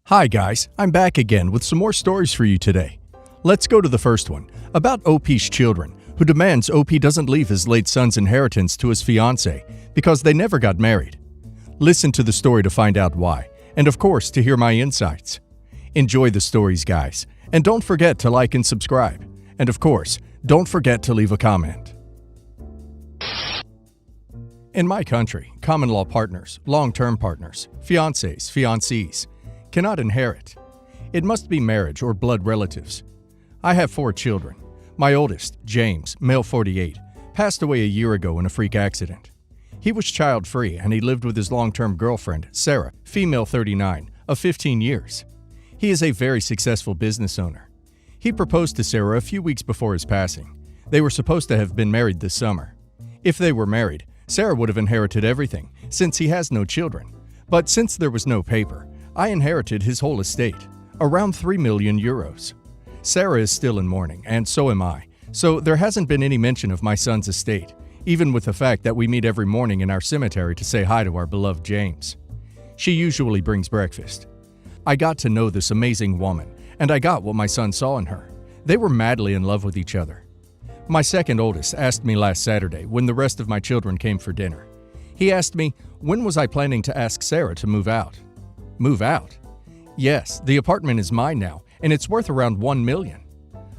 Hi guys, I'm back again with some more stories for you today. Let's go to the first one, about OP's children, who demands OP doesn't leave his late son's inheritance to his fiance because they never got married. Listen to the story to find out why, and of course to hear my insights. Enjoy the stories, guys, and don't forget to like and subscribe. And of course, don't forget to leave a comment. In my country, common law partners, long-term partners, fiancés, fiancees, cannot inherit. It must be marriage or blood relatives. I have 4 children. My oldest, James, male 48, passed away a year ago in a freak accident. He was child-free and he lived with his long-term girlfriend, Sarah, female 39, of 15 years. He is a very successful business owner. He proposed to Sarah a few weeks before his passing. They were supposed to have been married this summer. If they were married, Sarah would have inherited everything, since he has no children. But since there was no paper, I inherited his whole estate, around 3 million euros. Sarah is still in mourning, and so am I, so there hasn't been any mention of my son's estate, even with the fact that we meet every morning in our cemetery to say hi to our beloved James. She usually brings breakfast. I got to know this amazing woman, and I got what my son saw in her. They were madly in love with each other. My second oldest asked me last Saturday when the rest of my children came for dinner. He asked me, when was I planning to ask Sarah to move out? Move out? Yes, the apartment is mine now, and it's worth around 1 million.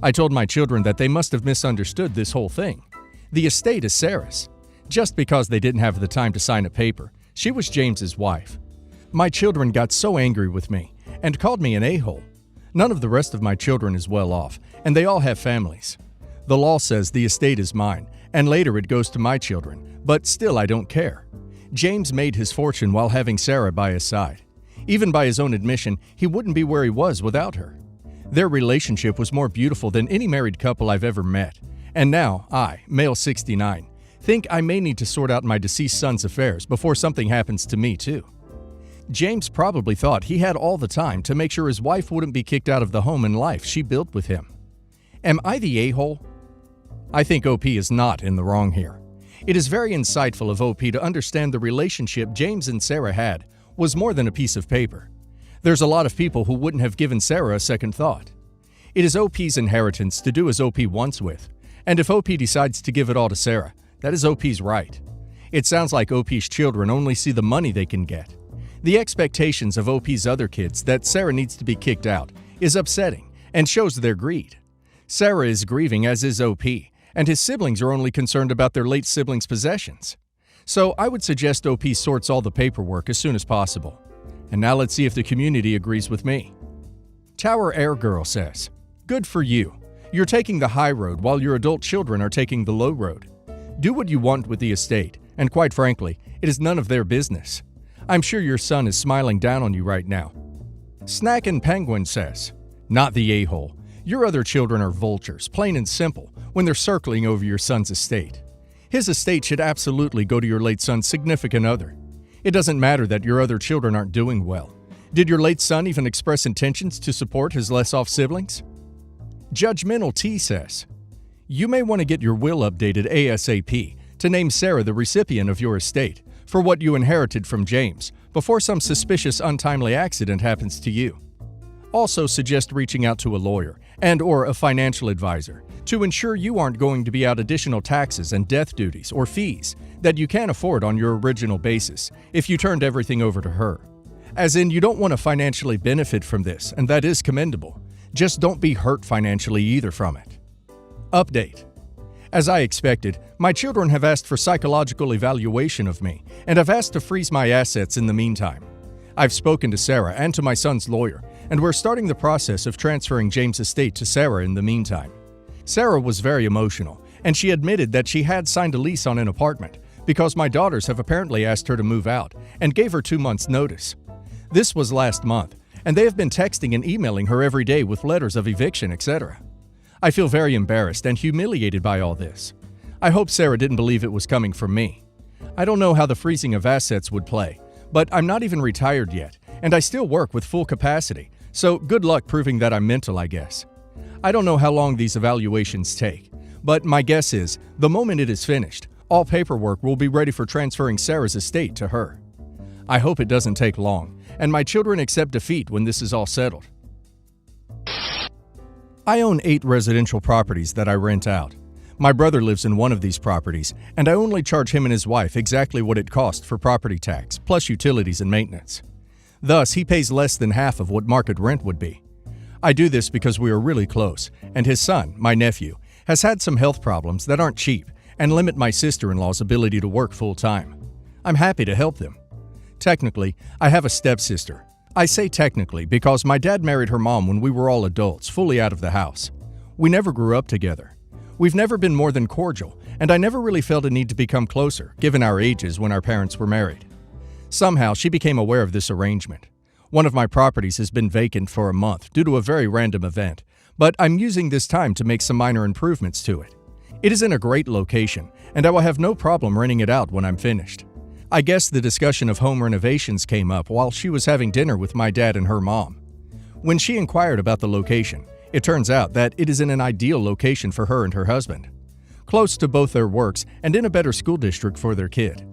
I told my children that they must have misunderstood this whole thing. The estate is Sarah's. Just because they didn't have the time to sign a paper, she was James's wife. My children got so angry with me and called me an a-hole. None of the rest of my children is well off, and they all have families. The law says the estate is mine, and later it goes to my children, but still I don't care. James made his fortune while having Sarah by his side. Even by his own admission, he wouldn't be where he was without her. Their relationship was more beautiful than any married couple I've ever met. And now I, male 69, think I may need to sort out my deceased son's affairs before something happens to me too. James probably thought he had all the time to make sure his wife wouldn't be kicked out of the home and life she built with him. Am I the a-hole? I think OP is not in the wrong here. It is very insightful of OP to understand the relationship James and Sarah had was more than a piece of paper. There's a lot of people who wouldn't have given Sarah a second thought. It is OP's inheritance to do as OP wants with, and if OP decides to give it all to Sarah, that is OP's right. It sounds like OP's children only see the money they can get. The expectations of OP's other kids that Sarah needs to be kicked out is upsetting and shows their greed. Sarah is grieving, as is OP, and his siblings are only concerned about their late siblings' possessions. So I would suggest OP sorts all the paperwork as soon as possible. And now let's see if the community agrees with me. Tower Air Girl says, "Good for you. You're taking the high road while your adult children are taking the low road. Do what you want with the estate, and quite frankly, it is none of their business. I'm sure your son is smiling down on you right now." Snack and Penguin says, "Not the a-hole. Your other children are vultures, plain and simple, when they're circling over your son's estate. His estate should absolutely go to your late son's significant other. It doesn't matter that your other children aren't doing well. Did your late son even express intentions to support his less-off siblings?" Judgmental T says, "You may want to get your will updated ASAP to name Sarah the recipient of your estate for what you inherited from James before some suspicious untimely accident happens to you. Also suggest reaching out to a lawyer and/or a financial advisor to ensure you aren't going to be out additional taxes and death duties or fees that you can't afford on your original basis if you turned everything over to her. As in, you don't want to financially benefit from this, and that is commendable. Just don't be hurt financially either from it." Update. As I expected, my children have asked for psychological evaluation of me, and I've asked to freeze my assets in the meantime. I've spoken to Sarah and to my son's lawyer, and we're starting the process of transferring James' estate to Sarah in the meantime. Sarah was very emotional, and she admitted that she had signed a lease on an apartment because my daughters have apparently asked her to move out and gave her 2 months' notice. This was last month, and they have been texting and emailing her every day with letters of eviction, etc. I feel very embarrassed and humiliated by all this. I hope Sarah didn't believe it was coming from me. I don't know how the freezing of assets would play, but I'm not even retired yet, and I still work with full capacity, so good luck proving that I'm mental, I guess. I don't know how long these evaluations take, but my guess is, the moment it is finished, all paperwork will be ready for transferring Sarah's estate to her. I hope it doesn't take long, and my children accept defeat when this is all settled. I own 8 residential properties that I rent out. My brother lives in one of these properties, and I only charge him and his wife exactly what it costs for property tax, plus utilities and maintenance. Thus, he pays less than half of what market rent would be. I do this because we are really close, and his son, my nephew, has had some health problems that aren't cheap and limit my sister-in-law's ability to work full-time. I'm happy to help them. Technically, I have a stepsister. I say technically because my dad married her mom when we were all adults, fully out of the house. We never grew up together. We've never been more than cordial, and I never really felt a need to become closer, given our ages when our parents were married. Somehow, she became aware of this arrangement. One of my properties has been vacant for a month due to a very random event, but I'm using this time to make some minor improvements to it. It is in a great location, and I will have no problem renting it out when I'm finished. I guess the discussion of home renovations came up while she was having dinner with my dad and her mom. When she inquired about the location, it turns out that it is in an ideal location for her and her husband, close to both their works and in a better school district for their kid.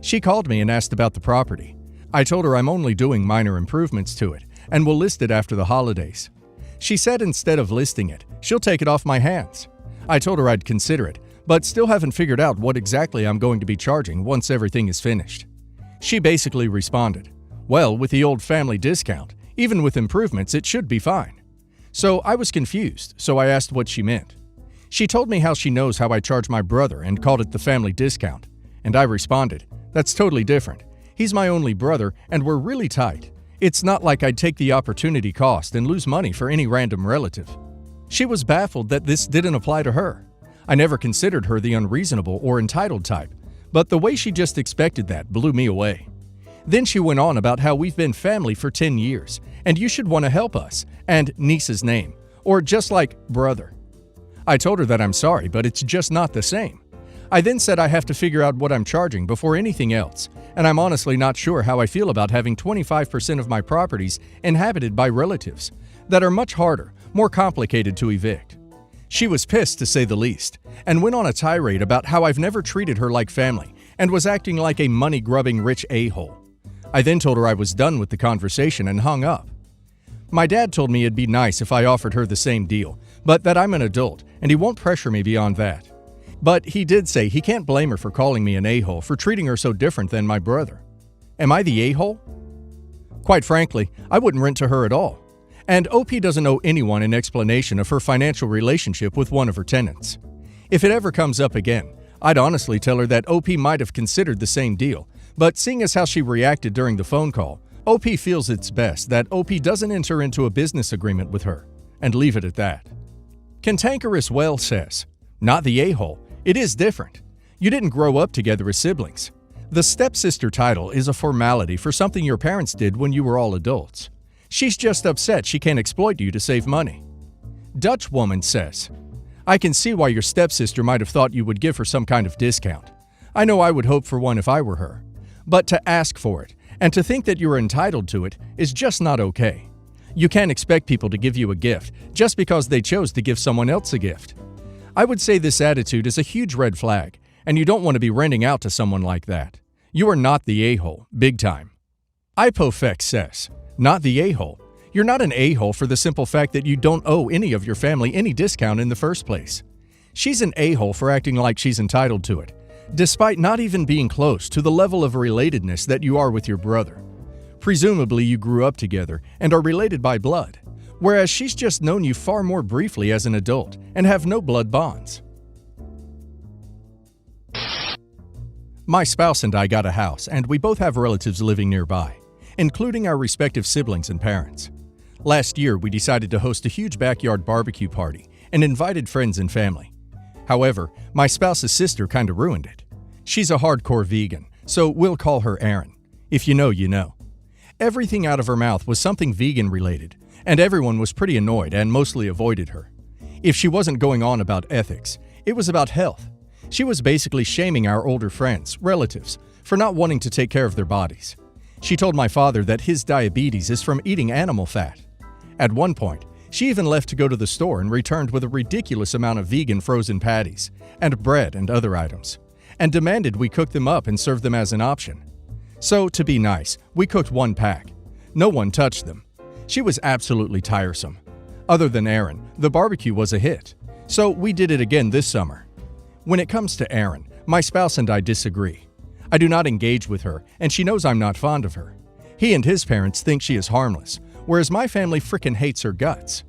She called me and asked about the property. I told her I'm only doing minor improvements to it and will list it after the holidays. She said instead of listing it, she'll take it off my hands. I told her I'd consider it, but still haven't figured out what exactly I'm going to be charging once everything is finished. She basically responded, "Well, with the old family discount, even with improvements, it should be fine." So I was confused, so I asked what she meant. She told me how she knows how I charge my brother and called it the family discount, and I responded, "That's totally different. He's my only brother, and we're really tight. It's not like I'd take the opportunity cost and lose money for any random relative." She was baffled that this didn't apply to her. I never considered her the unreasonable or entitled type, but the way she just expected that blew me away. Then she went on about how we've been family for 10 years, and you should want to help us, and niece's name, or just like brother. I told her that I'm sorry, but it's just not the same. I then said I have to figure out what I'm charging before anything else, and I'm honestly not sure how I feel about having 25% of my properties inhabited by relatives that are much harder, more complicated to evict. She was pissed to say the least, and went on a tirade about how I've never treated her like family and was acting like a money-grubbing rich a-hole. I then told her I was done with the conversation and hung up. My dad told me it'd be nice if I offered her the same deal, but that I'm an adult and he won't pressure me beyond that. But he did say he can't blame her for calling me an a-hole for treating her so different than my brother. Am I the a-hole? Quite frankly, I wouldn't rent to her at all. And OP doesn't owe anyone an explanation of her financial relationship with one of her tenants. If it ever comes up again, I'd honestly tell her that OP might have considered the same deal, but seeing as how she reacted during the phone call, OP feels it's best that OP doesn't enter into a business agreement with her, and leave it at that. Cantankerous Well says, "Not the a-hole, it is different. You didn't grow up together as siblings. The stepsister title is a formality for something your parents did when you were all adults. She's just upset she can't exploit you to save money." Dutch Woman says, "I can see why your stepsister might have thought you would give her some kind of discount. I know I would hope for one if I were her. But to ask for it, and to think that you're entitled to it, is just not okay. You can't expect people to give you a gift just because they chose to give someone else a gift. I would say this attitude is a huge red flag, and you don't want to be renting out to someone like that. You are not the a-hole, big time." Ipofex says, "Not the a-hole. You're not an a-hole for the simple fact that you don't owe any of your family any discount in the first place. She's an a-hole for acting like she's entitled to it, despite not even being close to the level of relatedness that you are with your brother. Presumably you grew up together and are related by blood, whereas she's just known you far more briefly as an adult and have no blood bonds." My spouse and I got a house, and we both have relatives living nearby, including our respective siblings and parents. Last year, we decided to host a huge backyard barbecue party and invited friends and family. However, my spouse's sister kinda ruined it. She's a hardcore vegan, so we'll call her Erin. If you know, you know. Everything out of her mouth was something vegan related, and everyone was pretty annoyed and mostly avoided her. If she wasn't going on about ethics, it was about health. She was basically shaming our older friends, relatives, for not wanting to take care of their bodies. She told my father that his diabetes is from eating animal fat. At one point, she even left to go to the store and returned with a ridiculous amount of vegan frozen patties, and bread and other items, and demanded we cook them up and serve them as an option. So, to be nice, we cooked one pack. No one touched them. She was absolutely tiresome. Other than Erin, the barbecue was a hit. So we did it again this summer. When it comes to Erin, my spouse and I disagree. I do not engage with her, and she knows I'm not fond of her. He and his parents think she is harmless, whereas my family frickin' hates her guts.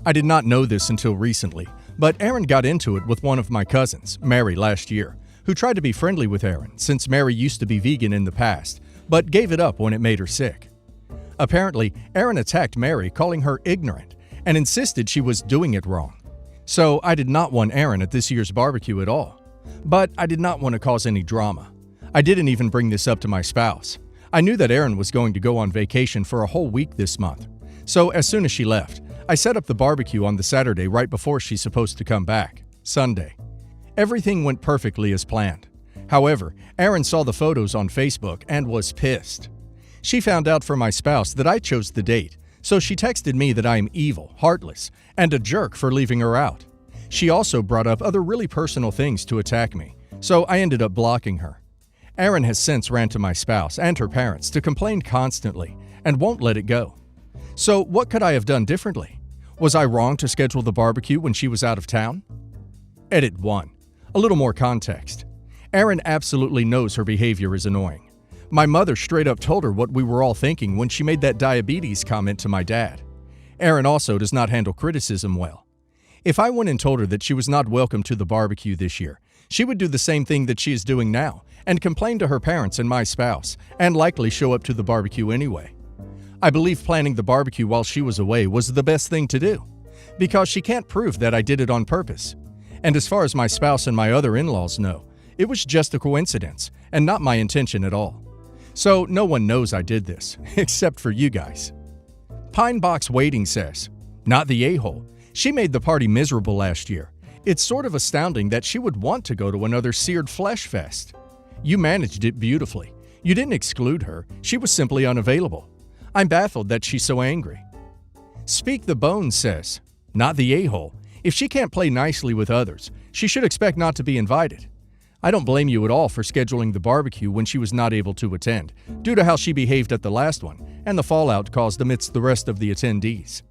I did not know this until recently, but Erin got into it with one of my cousins, Mary, last year, who tried to be friendly with Erin since Mary used to be vegan in the past, but gave it up when it made her sick. Apparently, Erin attacked Mary, calling her ignorant, and insisted she was doing it wrong. So I did not want Erin at this year's barbecue at all. But I did not want to cause any drama. I didn't even bring this up to my spouse. I knew that Erin was going to go on vacation for a whole week this month. So as soon as she left, I set up the barbecue on the Saturday right before she's supposed to come back, Sunday. Everything went perfectly as planned. However, Erin saw the photos on Facebook and was pissed. She found out from my spouse that I chose the date, so she texted me that I am evil, heartless, and a jerk for leaving her out. She also brought up other really personal things to attack me, so I ended up blocking her. Erin has since ran to my spouse and her parents to complain constantly and won't let it go. So what could I have done differently? Was I wrong to schedule the barbecue when she was out of town? Edit 1. A little more context. Erin absolutely knows her behavior is annoying. My mother straight up told her what we were all thinking when she made that diabetes comment to my dad. Erin also does not handle criticism well. If I went and told her that she was not welcome to the barbecue this year, she would do the same thing that she is doing now and complain to her parents and my spouse, and likely show up to the barbecue anyway. I believe planning the barbecue while she was away was the best thing to do, because she can't prove that I did it on purpose. And as far as my spouse and my other in-laws know, it was just a coincidence and not my intention at all. So no one knows I did this, except for you guys. Pinebox Waiting says, not the a-hole. She made the party miserable last year. It's sort of astounding that she would want to go to another seared flesh fest. You managed it beautifully. You didn't exclude her. She was simply unavailable. I'm baffled that she's so angry. Speak the Bones says, not the a-hole. If she can't play nicely with others, she should expect not to be invited. I don't blame you at all for scheduling the barbecue when she was not able to attend, due to how she behaved at the last one and the fallout caused amidst the rest of the attendees.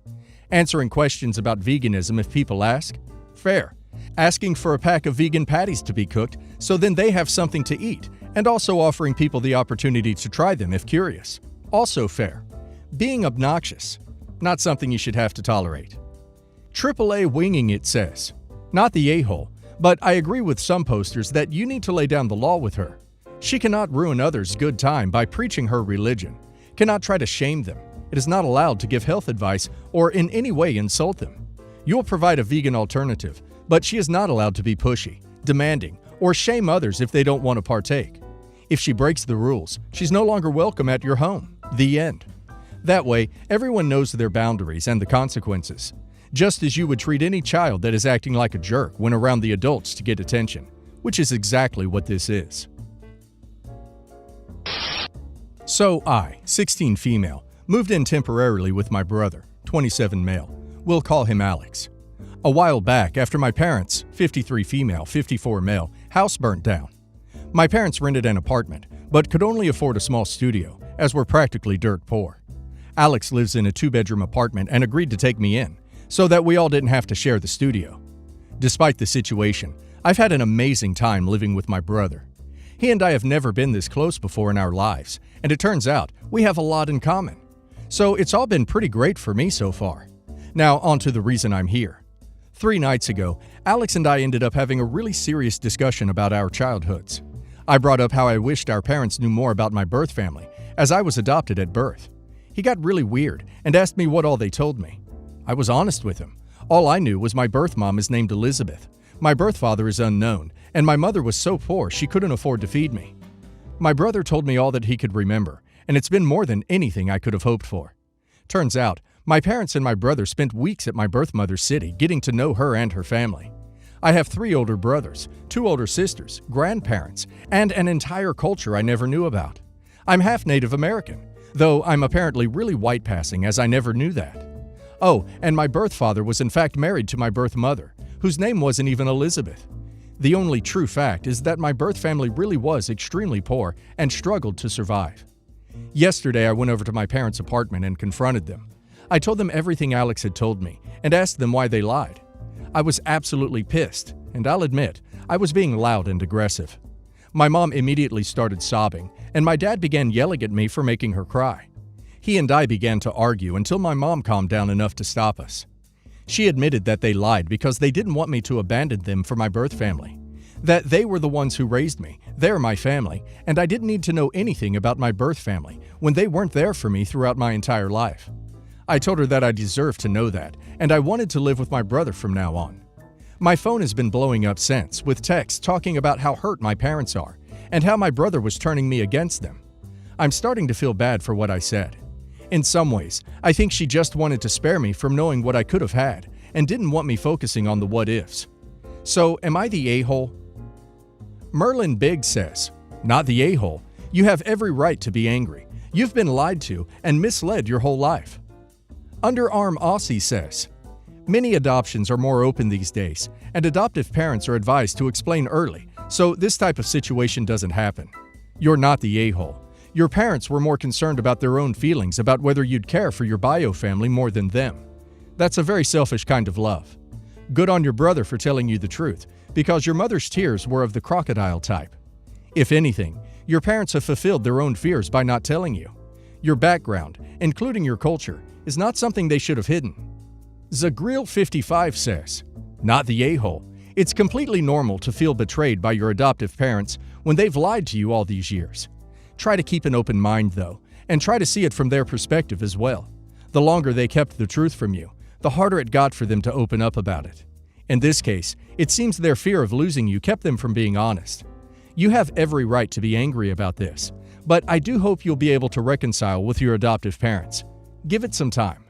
Answering questions about veganism if people ask? Fair. Asking for a pack of vegan patties to be cooked so then they have something to eat, and also offering people the opportunity to try them if curious. Also fair. Being obnoxious. Not something you should have to tolerate. AAA Winging It says, not the a-hole, but I agree with some posters that you need to lay down the law with her. She cannot ruin others' good time by preaching her religion, cannot try to shame them. It is not allowed to give health advice or in any way insult them. You'll provide a vegan alternative, but she is not allowed to be pushy, demanding, or shame others if they don't want to partake. If she breaks the rules, she's no longer welcome at your home. The end. That way, everyone knows their boundaries and the consequences, just as you would treat any child that is acting like a jerk when around the adults to get attention, which is exactly what this is. So I, 16 female, moved in temporarily with my brother, 27 male. We'll call him Alex. A while back, after my parents, 53 female, 54 male, house burnt down. My parents rented an apartment, but could only afford a small studio, as we're practically dirt poor. Alex lives in a 2-bedroom apartment and agreed to take me in, so that we all didn't have to share the studio. Despite the situation, I've had an amazing time living with my brother. He and I have never been this close before in our lives, and it turns out we have a lot in common. So it's all been pretty great for me so far. Now on to the reason I'm here. 3 nights ago, Alex and I ended up having a really serious discussion about our childhoods. I brought up how I wished our parents knew more about my birth family, as I was adopted at birth. He got really weird and asked me what all they told me. I was honest with him. All I knew was my birth mom is named Elizabeth. My birth father is unknown, and my mother was so poor she couldn't afford to feed me. My brother told me all that he could remember, and it's been more than anything I could have hoped for. Turns out, my parents and my brother spent weeks at my birth mother's city getting to know her and her family. I have 3 older brothers, 2 older sisters, grandparents, and an entire culture I never knew about. I'm half Native American, though I'm apparently really white passing as I never knew that. Oh, and my birth father was in fact married to my birth mother, whose name wasn't even Elizabeth. The only true fact is that my birth family really was extremely poor and struggled to survive. Yesterday, I went over to my parents' apartment and confronted them. I told them everything Alex had told me and asked them why they lied. I was absolutely pissed, and I'll admit, I was being loud and aggressive. My mom immediately started sobbing, and my dad began yelling at me for making her cry. He and I began to argue until my mom calmed down enough to stop us. She admitted that they lied because they didn't want me to abandon them for my birth family. That they were the ones who raised me, they're my family, and I didn't need to know anything about my birth family when they weren't there for me throughout my entire life. I told her that I deserved to know that, and I wanted to live with my brother from now on. My phone has been blowing up since, with texts talking about how hurt my parents are, and how my brother was turning me against them. I'm starting to feel bad for what I said. In some ways, I think she just wanted to spare me from knowing what I could have had, and didn't want me focusing on the what-ifs. So, am I the a-hole? Merlin Biggs says, "Not the a-hole. You have every right to be angry. You've been lied to and misled your whole life." Underarm Aussie says, "Many adoptions are more open these days, and adoptive parents are advised to explain early, so this type of situation doesn't happen. You're not the a-hole. Your parents were more concerned about their own feelings about whether you'd care for your bio family more than them. That's a very selfish kind of love. Good on your brother for telling you the truth, because your mother's tears were of the crocodile type. If anything, your parents have fulfilled their own fears by not telling you. Your background, including your culture, is not something they should have hidden." Zagril55 says, "Not the a-hole. It's completely normal to feel betrayed by your adoptive parents when they've lied to you all these years. Try to keep an open mind, though, and try to see it from their perspective as well. The longer they kept the truth from you, the harder it got for them to open up about it. In this case, it seems their fear of losing you kept them from being honest. You have every right to be angry about this, but I do hope you'll be able to reconcile with your adoptive parents. Give it some time."